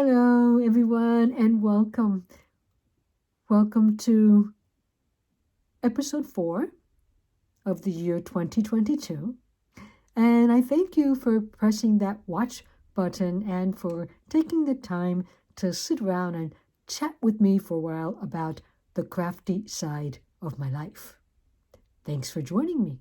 Hello, everyone, and welcome. Welcome to episode 4 of the year 2022. And I thank you for pressing that watch button and for taking the time to sit around and chat with me for a while about the crafty side of my life. Thanks for joining me.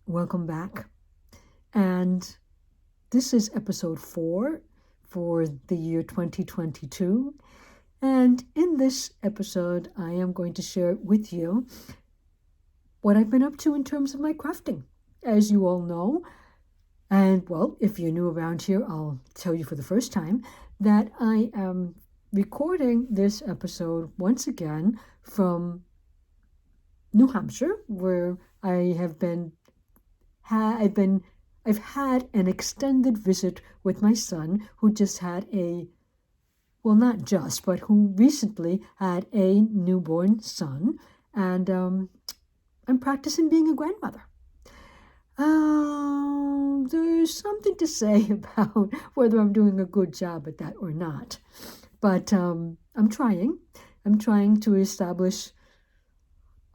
Welcome back. And this is episode 4 for the year 2022. And in this episode, I am going to share with you what I've been up to in terms of my crafting. As you all know, and well, if you're new around here, I'll tell you for the first time that I am recording this episode once again from New Hampshire, where I've had an extended visit with my son, who just had not just, but who recently had a newborn son, and I'm practicing being a grandmother. There's something to say about whether I'm doing a good job at that or not, but I'm trying. I'm trying to establish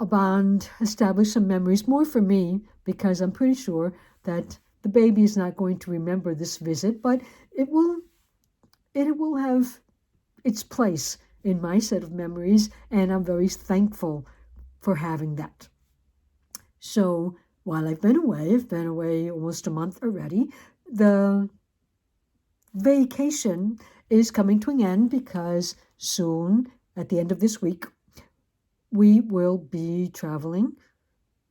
a bond, establish some memories, more for me, because I'm pretty sure that the baby is not going to remember this visit, but it will have its place in my set of memories, and I'm very thankful for having that. So while I've been away almost a month already, the vacation is coming to an end because soon, at the end of this week, we will be traveling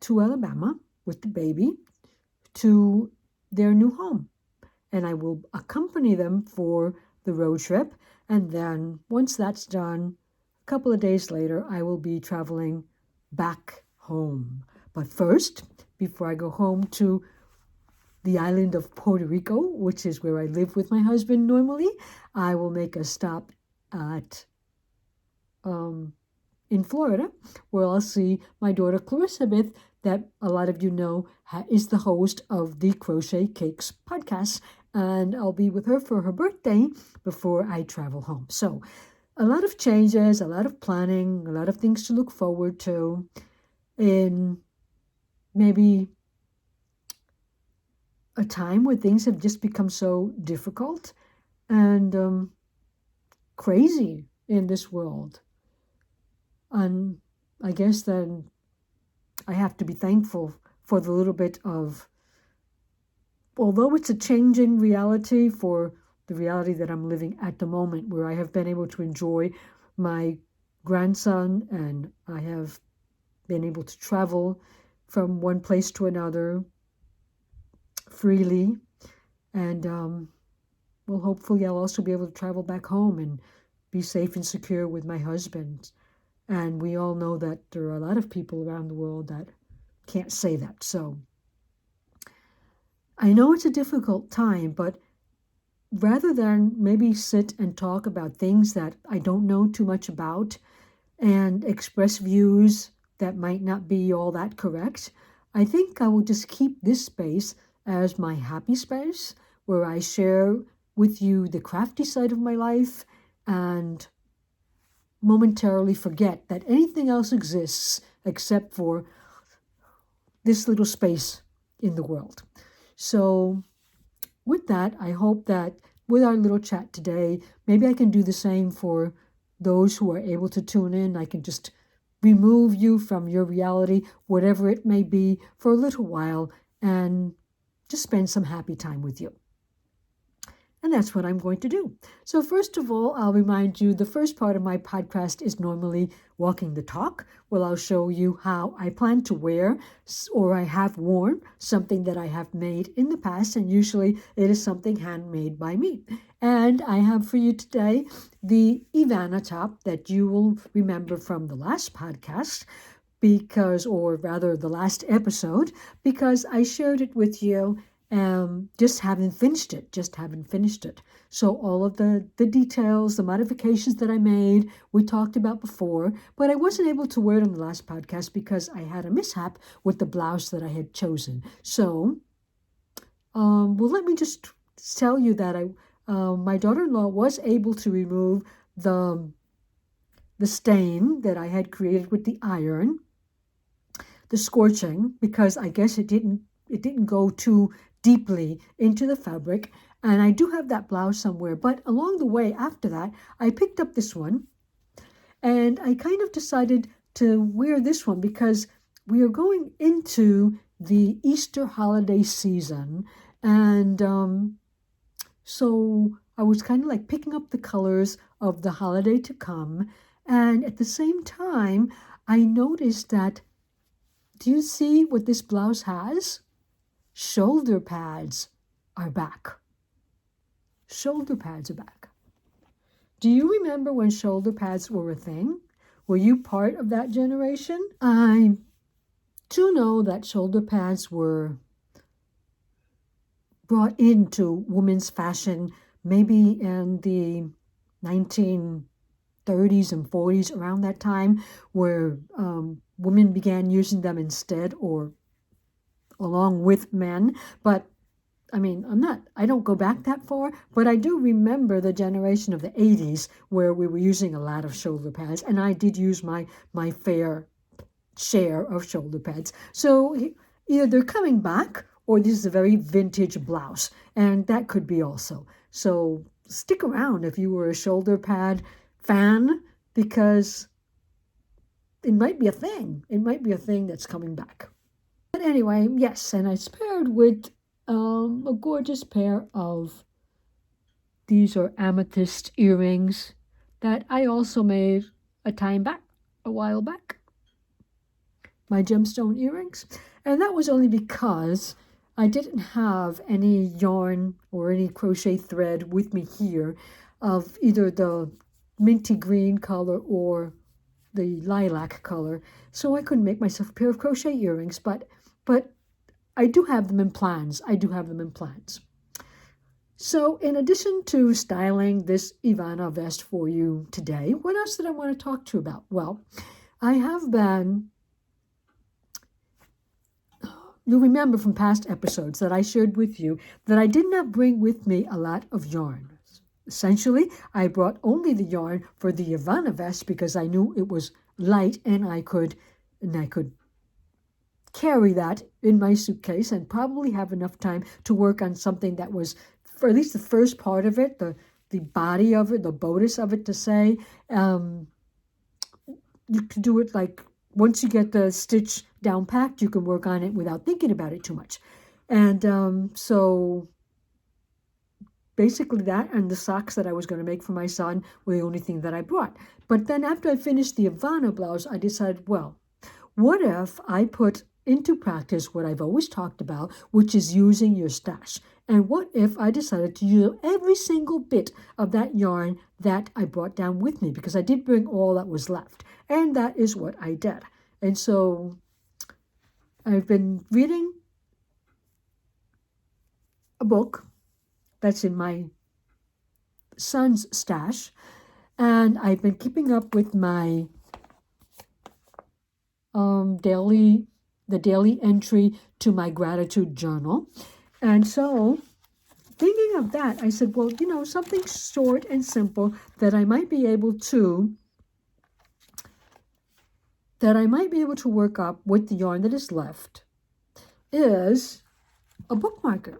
to Alabama with the baby to their new home. And I will accompany them for the road trip. And then once that's done, a couple of days later, I will be traveling back home. But first, before I go home to the island of Puerto Rico, which is where I live with my husband normally, I will make a stop at in Florida, where I'll see my daughter Clarissa Beth, that a lot of you know is the host of the Crochet Cakes podcast, and I'll be with her for her birthday before I travel home. So a lot of changes, a lot of planning, a lot of things to look forward to in maybe a time where things have just become so difficult and crazy in this world. And I guess then I have to be thankful for the little bit of, although it's a changing reality, for the reality that I'm living at the moment, where I have been able to enjoy my grandson, and I have been able to travel from one place to another freely. And well, hopefully I'll also be able to travel back home and be safe and secure with my husband. And we all know that there are a lot of people around the world that can't say that. So I know it's a difficult time, but rather than maybe sit and talk about things that I don't know too much about and express views that might not be all that correct, I think I will just keep this space as my happy space, where I share with you the crafty side of my life and momentarily forget that anything else exists except for this little space in the world. So with that, I hope that with our little chat today, maybe I can do the same for those who are able to tune in. I can just remove you from your reality, whatever it may be, for a little while and just spend some happy time with you. And that's what I'm going to do. So first of all, I'll remind you the first part of my podcast is normally walking the talk. Well, I'll show you how I plan to wear or I have worn something that I have made in the past, and usually it is something handmade by me. And I have for you today the Ivana top that you will remember from the last podcast, or rather the last episode, because I shared it with you. Just haven't finished it. So all of the details, the modifications that I made, we talked about before, but I wasn't able to wear it on the last podcast because I had a mishap with the blouse that I had chosen. So, well, let me just tell you that my daughter-in-law was able to remove the stain that I had created with the iron, the scorching, because I guess it didn't go too deeply into the fabric, and I do have that blouse somewhere. But along the way after that, I picked up this one, and I kind of decided to wear this one because we are going into the Easter holiday season, and so I was kind of like picking up the colors of the holiday to come, and at the same time, I noticed that, do you see what this blouse has? Shoulder pads are back. Shoulder pads are back. Do you remember when shoulder pads were a thing? Were you part of that generation? I do know that shoulder pads were brought into women's fashion maybe in the 1930s and 40s, around that time, where women began using them instead or along with men. But I mean, I don't go back that far, but I do remember the generation of the 80s where we were using a lot of shoulder pads, and I did use my fair share of shoulder pads. So either they're coming back or this is a very vintage blouse, and that could be also. So stick around if you were a shoulder pad fan, because it might be a thing. It might be a thing that's coming back. But anyway, yes, and I paired with a gorgeous pair of, these are amethyst earrings that I also made a while back. My gemstone earrings. And that was only because I didn't have any yarn or any crochet thread with me here of either the minty green color or the lilac color. So I couldn't make myself a pair of crochet earrings, but I do have them in plans. So in addition to styling this Ivana vest for you today, what else did I want to talk to you about? Well, I have been, you'll remember from past episodes that I shared with you that I did not bring with me a lot of yarn. Essentially, I brought only the yarn for the Ivana vest because I knew it was light and I could carry that in my suitcase and probably have enough time to work on something that was, for at least the first part of it, the body of it, the bodice of it, to say. You can do it like, once you get the stitch down packed, you can work on it without thinking about it too much. And so basically that and the socks that I was going to make for my son were the only thing that I brought. But then after I finished the Ivana blouse, I decided, well, what if I put into practice what I've always talked about, which is using your stash? And what if I decided to use every single bit of that yarn that I brought down with me? Because I did bring all that was left. And that is what I did. And so I've been reading a book that's in my son's stash. And I've been keeping up with my daily entry to my gratitude journal. And so thinking of that, I said, well, something short and simple that I might be able to work up with the yarn that is left is a bookmarker.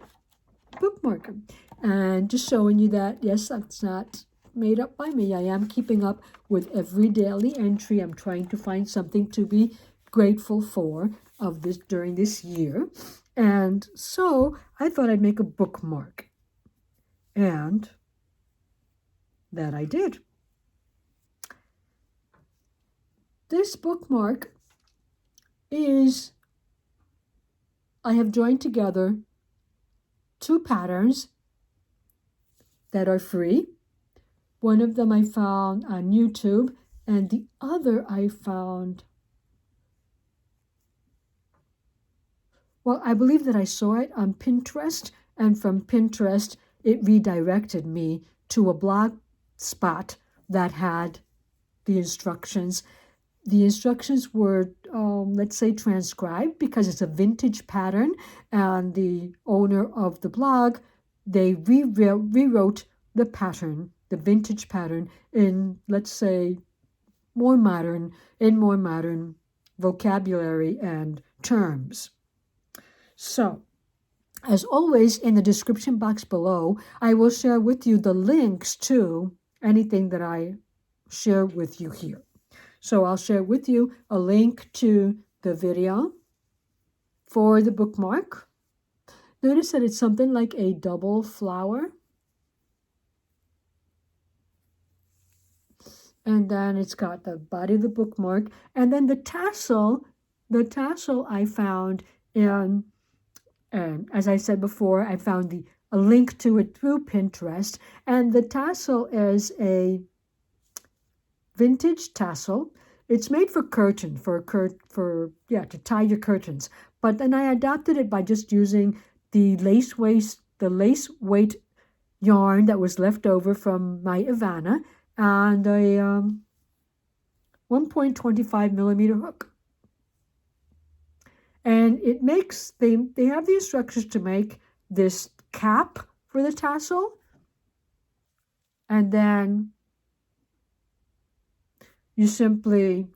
And just showing you that, yes, that's not made up by me. I am keeping up with every daily entry. I'm trying to find something to be grateful for of this during this year. And so I thought I'd make a bookmark. And that I did. This bookmark is, I have joined together two patterns that are free. One of them I found on YouTube, and the other I found, well, I believe that I saw it on Pinterest, and from Pinterest, it redirected me to a blog spot that had the instructions. The instructions were, let's say, transcribed because it's a vintage pattern, and the owner of the blog, they rewrote the pattern, the vintage pattern, in, let's say, more modern vocabulary and terms. So, as always, in the description box below, I will share with you the links to anything that I share with you here. So I'll share with you a link to the video for the bookmark. Notice that it's something like a double flower. And then it's got the body of the bookmark. And then the tassel I found in, and as I said before, I found a link to it through Pinterest. And the tassel is a vintage tassel. It's made for curtain, to tie your curtains. But then I adapted it by just using the lace weight yarn that was left over from my Ivana and a 1.25 millimeter hook. And it makes, they have the instructions to make this cap for the tassel. And then you simply,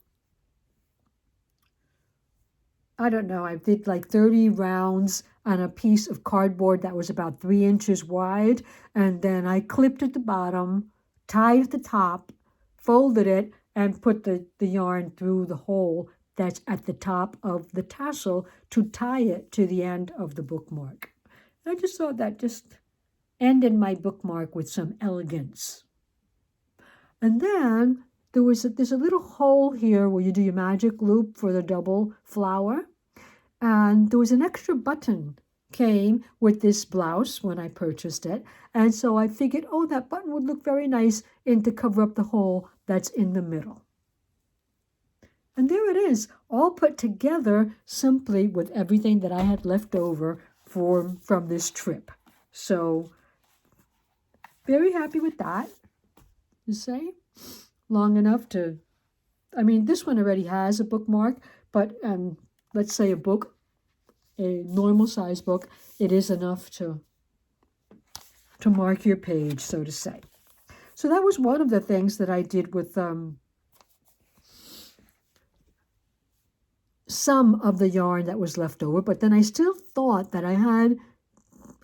I don't know, I did like 30 rounds on a piece of cardboard that was about 3 inches wide. And then I clipped at the bottom, tied at the top, folded it, and put the yarn through the hole that's at the top of the tassel to tie it to the end of the bookmark. I just thought that just ended my bookmark with some elegance. And then there's a little hole here where you do your magic loop for the double flower. And there was an extra button came with this blouse when I purchased it. And so I figured, oh, that button would look very nice to cover up the hole that's in the middle. And there it is, all put together simply with everything that I had left over from this trip. So very happy with that, you say. Long enough to, I mean, this one already has a bookmark, but let's say a normal size book, it is enough to mark your page, so to say. So that was one of the things that I did with some of the yarn that was left over, but then I still thought that I had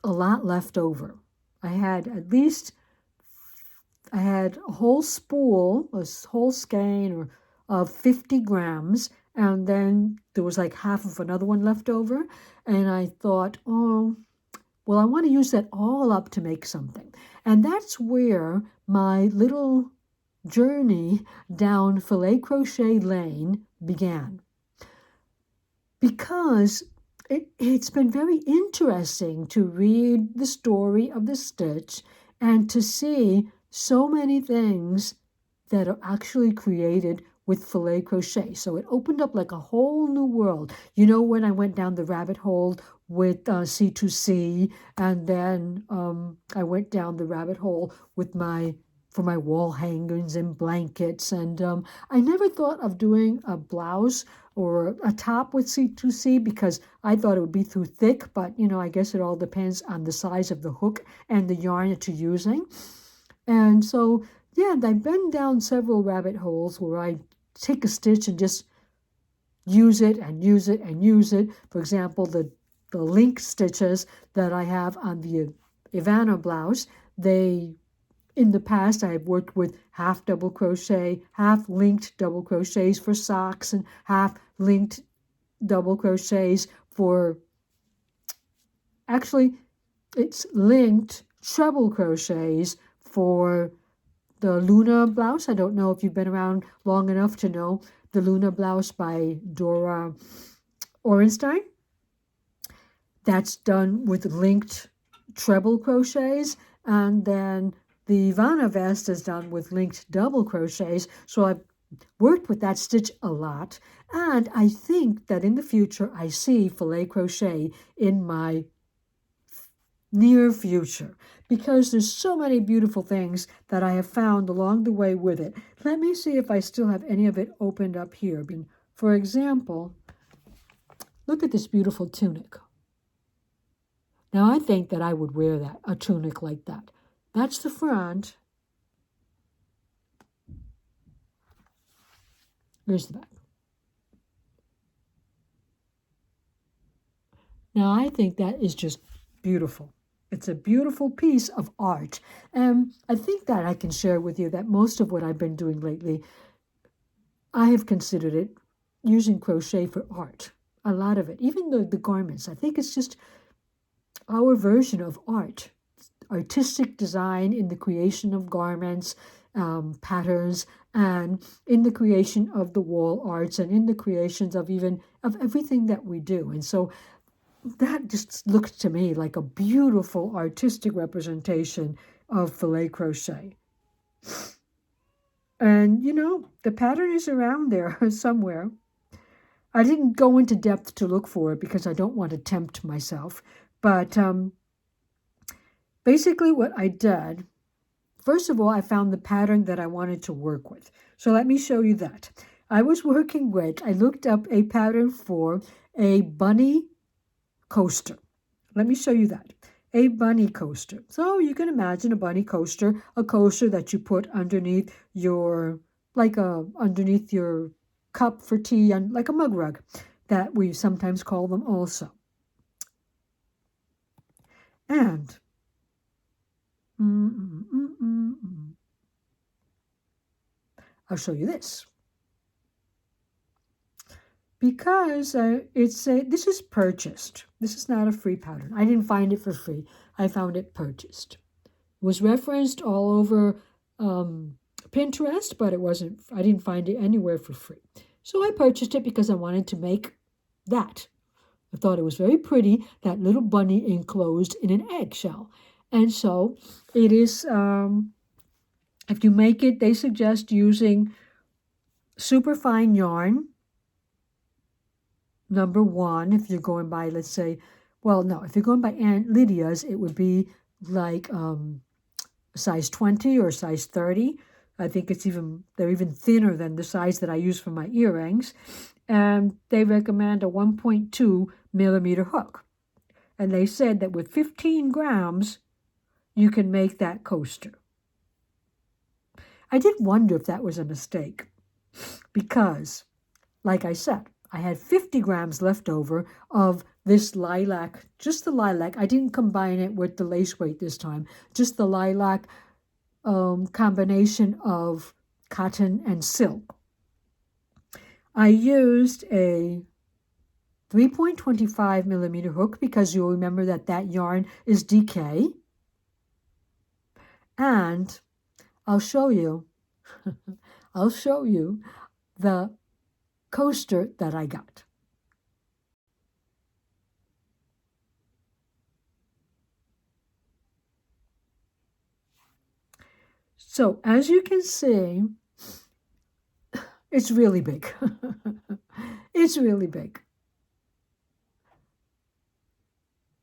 a lot left over. I had a whole spool, a whole skein of 50 grams, and then there was like half of another one left over. And I thought, oh, well, I want to use that all up to make something. And that's where my little journey down Filet Crochet Lane began. Because it's been very interesting to read the story of the stitch and to see so many things that are actually created with Filet Crochet. So it opened up like a whole new world. You know, when I went down the rabbit hole with C2C, and then I went down the rabbit hole with for my wall hangers and blankets. And I never thought of doing a blouse or a top with C2C because I thought it would be too thick. But, you know, I guess it all depends on the size of the hook and the yarn that you're using. And so, yeah, I've been down several rabbit holes where I take a stitch and just use it and use it and use it. For example, the link stitches that I have on the Ivana blouse, in the past, I've worked with half double crochet, half linked double crochets for socks, and half linked double crochets for, actually, it's linked treble crochets for the Luna blouse. I don't know if you've been around long enough to know the Luna blouse by Dora Orenstein. That's done with linked treble crochets, and then the Ivana vest is done with linked double crochets. So I've worked with that stitch a lot, and I think that in the future I see filet crochet in my near future, because there's so many beautiful things that I have found along the way with it. Let me see if I still have any of it opened up here. For example, look at this beautiful tunic. Now I think that I would wear that, a tunic like that. That's the front. Here's the back. Now I think that is just beautiful. It's a beautiful piece of art. And I think that I can share with you that most of what I've been doing lately, I have considered it using crochet for art. A lot of it, even the garments. I think it's just our version of art. Artistic design in the creation of garments, patterns, and in the creation of the wall arts, and in the creations of everything that we do. And so that just looks to me like a beautiful artistic representation of filet crochet. And, the pattern is around there somewhere. I didn't go into depth to look for it because I don't want to tempt myself. But basically what I did, first of all, I found the pattern that I wanted to work with. So let me show you that. I looked up a pattern for a bunny coaster. Let me show you that. A bunny coaster. So you can imagine a bunny coaster, a coaster that you put underneath underneath your cup for tea, and like a mug rug, that we sometimes call them also. And I'll show you this. Because this is purchased. This is not a free pattern. I didn't find it for free. I found it purchased. It was referenced all over Pinterest, but I didn't find it anywhere for free. So I purchased it because I wanted to make that. I thought it was very pretty, that little bunny enclosed in an eggshell. And so it is, if you make it, they suggest using superfine yarn, number 1, if you're going by, let's say, if you're going by Aunt Lydia's, it would be like size 20 or size 30. I think they're even thinner than the size that I use for my earrings. And they recommend a 1.2 millimeter hook. And they said that with 15 grams, you can make that coaster. I did wonder if that was a mistake because, like I said, I had 50 grams left over of this lilac, just the lilac. I didn't combine it with the lace weight this time, just the lilac combination of cotton and silk. I used a 3.25 millimeter hook because you'll remember that yarn is DK. And I'll show you the coaster that I got. So as you can see, it's really big. It's really big.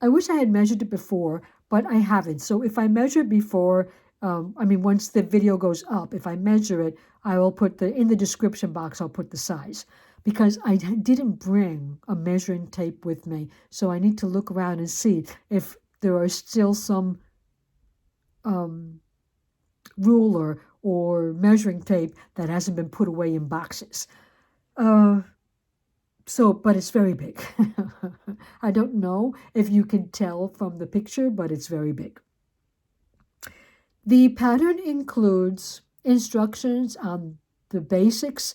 I wish I had measured it before, but I haven't. So if I measure it before, once the video goes up, if I measure it, I will put in the description box, I'll put the size, because I didn't bring a measuring tape with me. So I need to look around and see if there are still some ruler or measuring tape that hasn't been put away in boxes. But it's very big. I don't know if you can tell from the picture, but it's very big. The pattern includes instructions on the basics,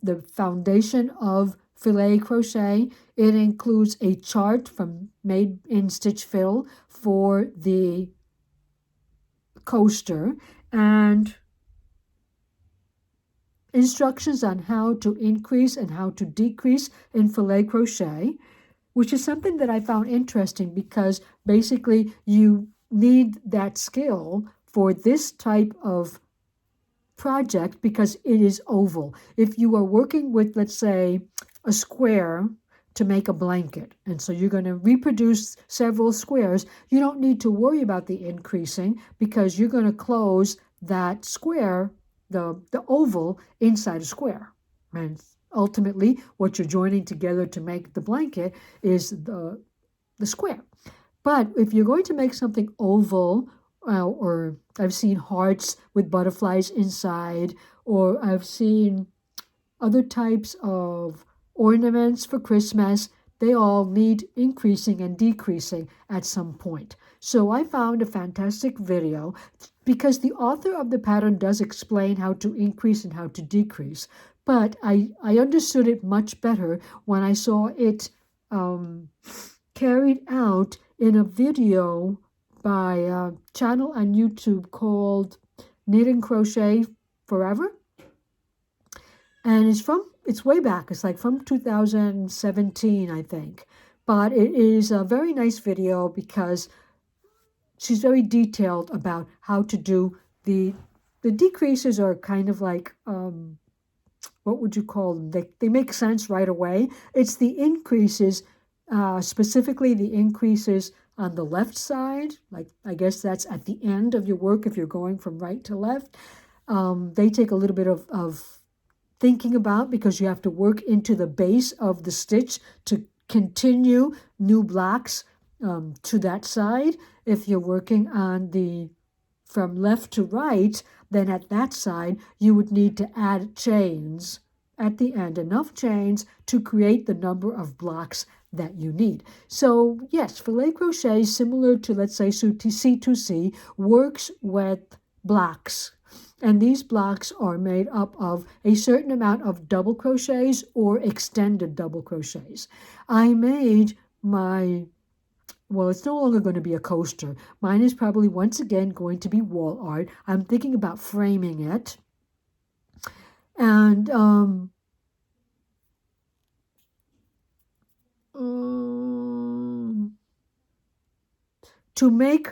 the foundation of filet crochet. It includes a chart from Made in Stitch Fiddle for the coaster and instructions on how to increase and how to decrease in filet crochet, which is something that I found interesting because basically you need that skill for this type of project because it is oval. If you are working with, let's say, a square to make a blanket, and so you're going to reproduce several squares, you don't need to worry about the increasing because you're going to close that square, the oval, inside a square. And ultimately, what you're joining together to make the blanket is the square. But if you're going to make something oval, or I've seen hearts with butterflies inside, or I've seen other types of ornaments for Christmas, they all need increasing and decreasing at some point. So I found a fantastic video because the author of the pattern does explain how to increase and how to decrease. But I understood it much better when I saw it carried out in a video by a channel on YouTube called Knit and Crochet Forever. And it's way back. It's like from 2017, I think. But it is a very nice video because she's very detailed about how to do the decreases are kind of like, what would you call them? They make sense right away. It's the increases, specifically the increases on the left side. Like, I guess that's at the end of your work if you're going from right to left. They take a little bit of thinking about because you have to work into the base of the stitch to continue new blocks to that side. If you're working on the from left to right, then at that side you would need to add chains at the end, enough chains to create the number of blocks that you need. So yes, filet crochet, similar to, let's say, C2C, works with blocks. And these blocks are made up of a certain amount of double crochets or extended double crochets. I made my, well, it's no longer going to be a coaster. Mine is probably once again going to be wall art. I'm thinking about framing it. And to make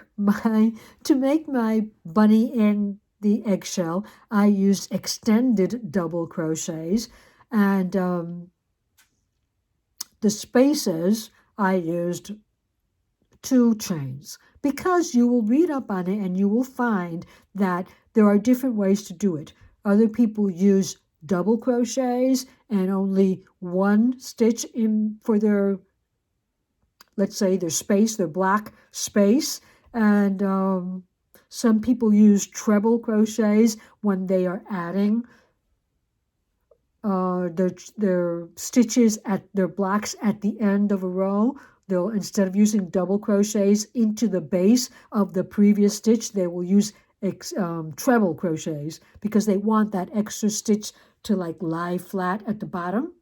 my bunny in the eggshell, I used extended double crochets, and the spaces I used 2 chains, because you will read up on it and you will find that there are different ways to do it. Other people use double crochets and only 1 stitch in for their, let's say, their space, their black space, and some people use treble crochets when they are adding their stitches at their blocks at the end of a row. They'll, instead of using double crochets into the base of the previous stitch, they will use treble crochets because they want that extra stitch to like lie flat at the bottom.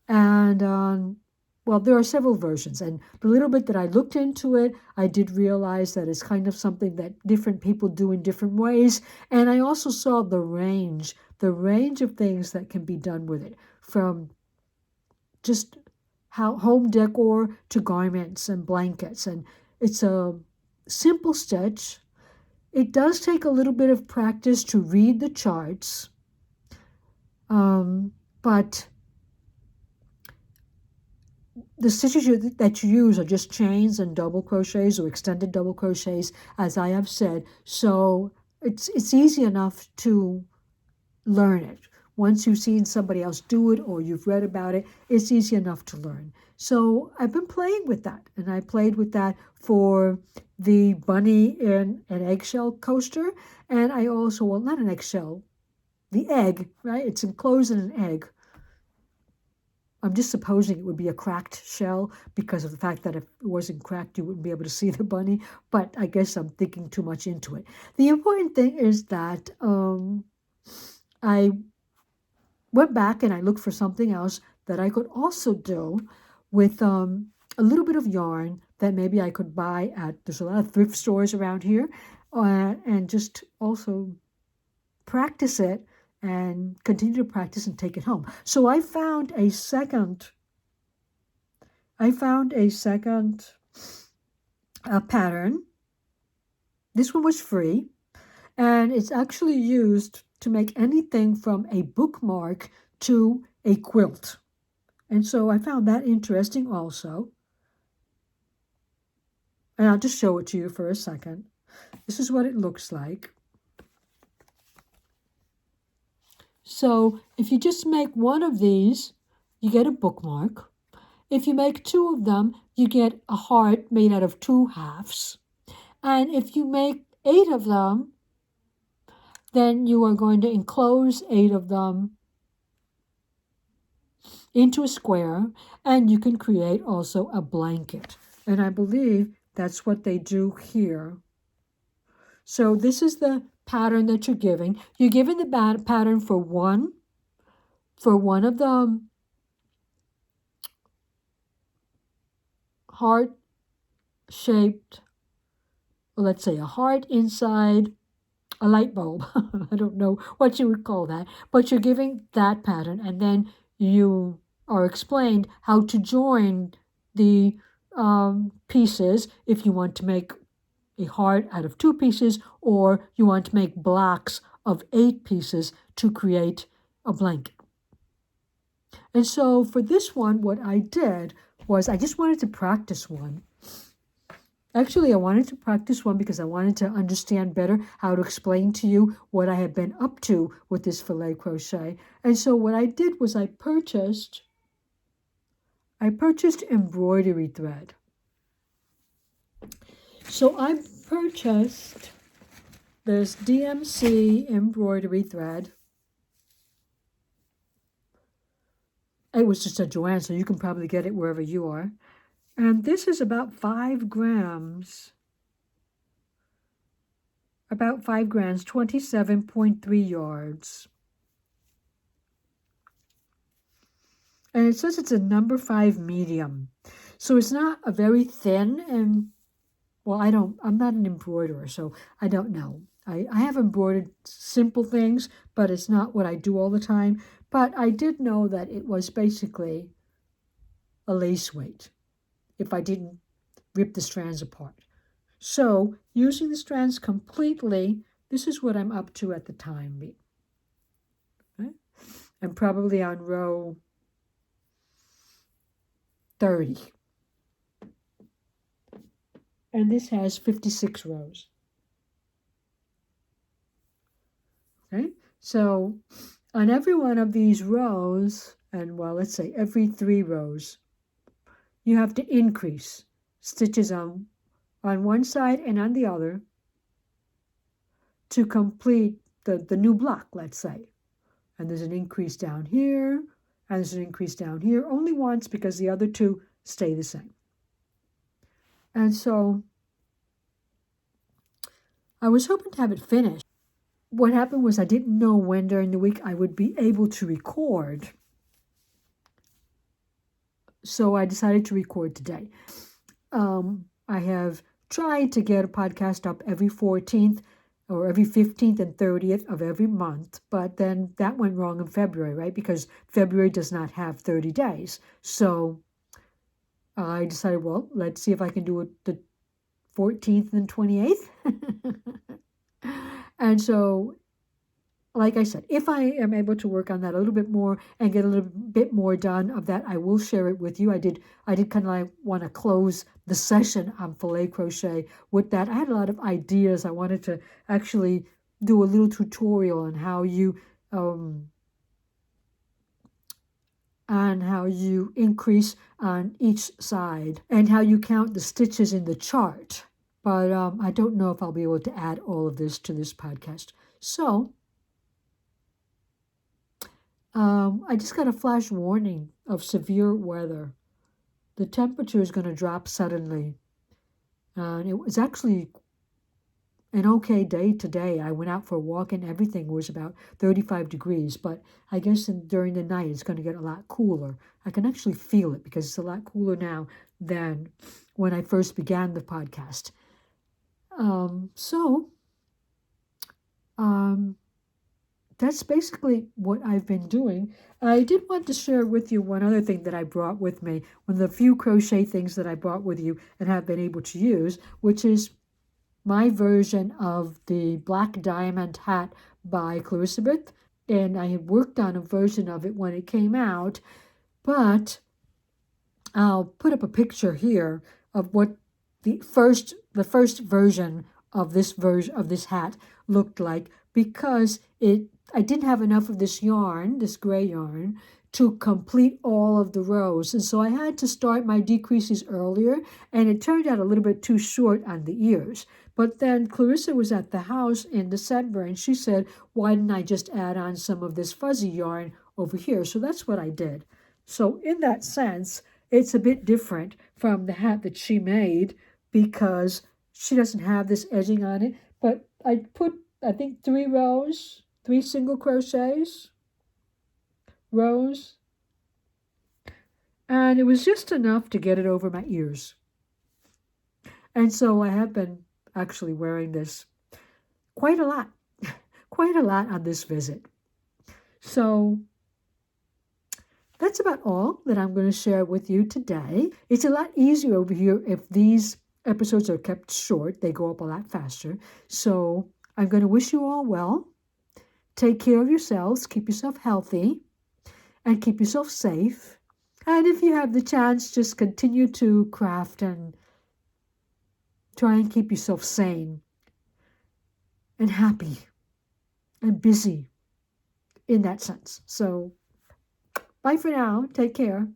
And well, there are several versions, and the little bit that I looked into it, I did realize that it's kind of something that different people do in different ways. And I also saw the range of things that can be done with it, from just how home decor to garments and blankets. And it's a simple stitch. It does take a little bit of practice to read the charts, but the stitches that you use are just chains and double crochets or extended double crochets, as I have said. So it's easy enough to learn it. Once you've seen somebody else do it or you've read about it, it's easy enough to learn. So I've been playing with that, and I played with that for the bunny in an eggshell coaster, and I also, well, not an eggshell, the egg, right? It's enclosed in an egg. I'm just supposing it would be a cracked shell because of the fact that if it wasn't cracked, you wouldn't be able to see the bunny. But I guess I'm thinking too much into it. The important thing is that I went back and I looked for something else that I could also do with a little bit of yarn that maybe I could buy at, there's a lot of thrift stores around here. and just also practice it and continue to practice and take it home. So I found a second pattern. This one was free, and it's actually used to make anything from a bookmark to a quilt. And so I found that interesting also. And I'll just show it to you for a second. This is what it looks like. So if you just make one of these, you get a bookmark. If you make two of them, you get a heart made out of 2 halves. And if you make 8 of them, then you are going to enclose 8 of them into a square, and you can create also a blanket. And I believe that's what they do here. So this is the pattern that you're giving. You're giving the pattern for one of the heart-shaped, let's say a heart inside a light bulb. I don't know what you would call that, but you're giving that pattern, and then you are explained how to join the pieces if you want to make a heart out of 2 pieces, or you want to make blocks of 8 pieces to create a blanket. And so for this one, what I did was I just wanted to practice one. Actually, I wanted to practice one because I wanted to understand better how to explain to you what I had been up to with this filet crochet. And so what I did was I purchased embroidery thread. So I purchased this DMC embroidery thread. It was just at Joann, so you can probably get it wherever you are. And this is about 5 grams. About 5 grams, 27.3 yards. And it says it's a number 5 medium. So it's not a very thin, and well, I'm not an embroiderer, so I don't know. I have embroidered simple things, but it's not what I do all the time. But I did know that it was basically a lace weight if I didn't rip the strands apart. So using the strands completely, this is what I'm up to at the time. Okay? I'm probably on row 30. And this has 56 rows. Okay, so on every one of these rows, and well, let's say every 3 rows, you have to increase stitches on one side and on the other to complete the new block, let's say. And there's an increase down here, and there's an increase down here, only once because the other 2 stay the same. And so I was hoping to have it finished. What happened was I didn't know when during the week I would be able to record. So I decided to record today. I have tried to get a podcast up every 14th or every 15th and 30th of every month, but then that went wrong in February, right? Because February does not have 30 days. So I decided, well, let's see if I can do it the 14th and 28th. And so, like I said, if I am able to work on that a little bit more and get a little bit more done of that, I will share it with you. I did kind of like want to close the session on filet crochet with that. I had a lot of ideas. I wanted to actually do a little tutorial on how you increase on each side and how you count the stitches in the chart. But I don't know if I'll be able to add all of this to this podcast. So I just got a flash warning of severe weather. The temperature is going to drop suddenly. And it was actually an okay day today. I went out for a walk and everything was about 35 degrees. But I guess during the night it's going to get a lot cooler. I can actually feel it because it's a lot cooler now than when I first began the podcast. So That's basically what I've been doing. I did want to share with you one other thing that I brought with me, one of the few crochet things that I brought with you and have been able to use, which is my version of the Black Diamond hat by Clarissabeth. And I had worked on a version of it when it came out, but I'll put up a picture here of what the first version of this hat looked like, because I didn't have enough of this yarn, this gray yarn, to complete all of the rows. And so I had to start my decreases earlier, and it turned out a little bit too short on the ears. But then Clarissa was at the house in December, and she said, why didn't I just add on some of this fuzzy yarn over here? So that's what I did. So in that sense, it's a bit different from the hat that she made, because she doesn't have this edging on it. But I put, I think, 3 single rows, and it was just enough to get it over my ears. And so I have been actually wearing this quite a lot, quite a lot on this visit. So that's about all that I'm going to share with you today. It's a lot easier over here if these episodes are kept short. They go up a lot faster. So I'm going to wish you all well. Take care of yourselves. Keep yourself healthy and keep yourself safe. And if you have the chance, just continue to craft and try and keep yourself sane and happy and busy in that sense. So bye for now. Take care.